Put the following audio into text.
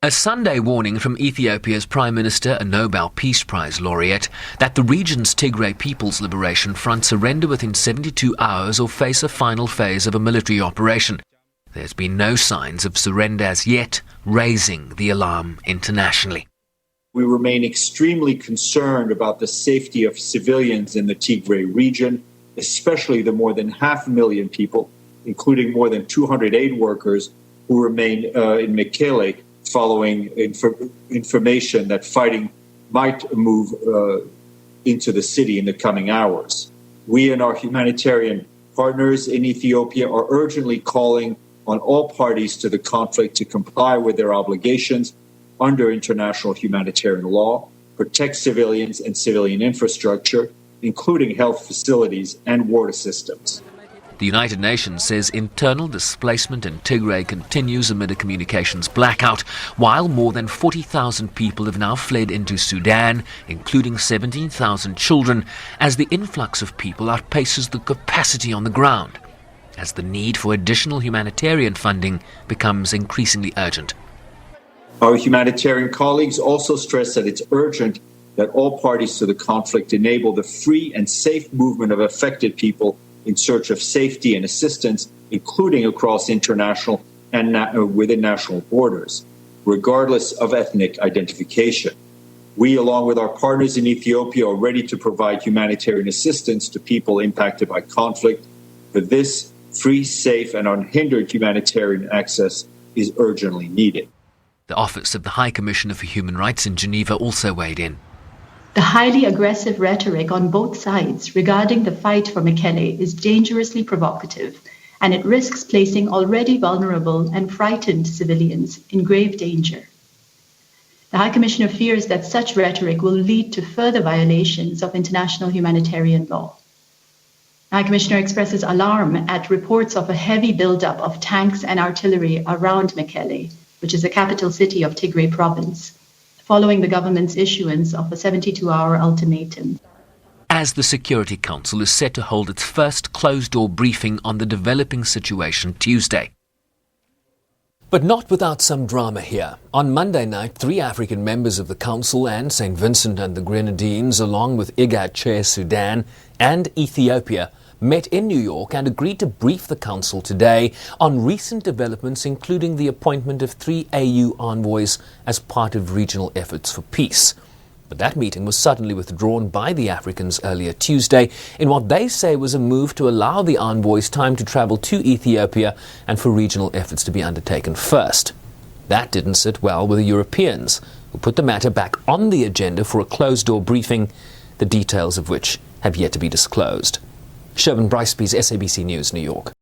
A Sunday warning from Ethiopia's Prime Minister, a Nobel Peace Prize laureate, that the region's Tigray People's Liberation Front surrender within 72 hours or face a final phase of a military operation. There's been no signs of surrender as yet, raising the alarm internationally. We remain extremely concerned about the safety of civilians in the Tigray region, especially the more than 500,000 people, including more than 200 aid workers who remain in Mekelle, following information that fighting might move into the city in the coming hours. We and our humanitarian partners in Ethiopia are urgently calling on all parties to the conflict to comply with their obligations under international humanitarian law, protect civilians and civilian infrastructure, including health facilities and water systems. The United Nations says internal displacement in Tigray continues amid a communications blackout, while more than 40,000 people have now fled into Sudan, including 17,000 children, as the influx of people outpaces the capacity on the ground, as the need for additional humanitarian funding becomes increasingly urgent. Our humanitarian colleagues also stress that it's urgent that all parties to the conflict enable the free and safe movement of affected people in search of safety and assistance, including across international and within national borders, regardless of ethnic identification. We, along with our partners in Ethiopia, are ready to provide humanitarian assistance to people impacted by conflict. For this, free, safe, and unhindered humanitarian access is urgently needed. The Office of the High Commissioner for Human Rights in Geneva also weighed in. The highly aggressive rhetoric on both sides regarding the fight for Mekelle is dangerously provocative, and it risks placing already vulnerable and frightened civilians in grave danger. The High Commissioner fears that such rhetoric will lead to further violations of international humanitarian law. The High Commissioner expresses alarm at reports of a heavy buildup of tanks and artillery around Mekelle, which is the capital city of Tigray province, following the government's issuance of a 72-hour ultimatum. As the Security Council is set to hold its first closed-door briefing on the developing situation Tuesday. But not without some drama here. On Monday night, 3 African members of the Council and St. Vincent and the Grenadines, along with IGAD Chair Sudan and Ethiopia, met in New York and agreed to brief the Council today on recent developments, including the appointment of 3 AU envoys as part of regional efforts for peace. But that meeting was suddenly withdrawn by the Africans earlier Tuesday in what they say was a move to allow the envoys time to travel to Ethiopia and for regional efforts to be undertaken first. That didn't sit well with the Europeans, who put the matter back on the agenda for a closed-door briefing, the details of which have yet to be disclosed. Shervin Briceby's SABC News, New York.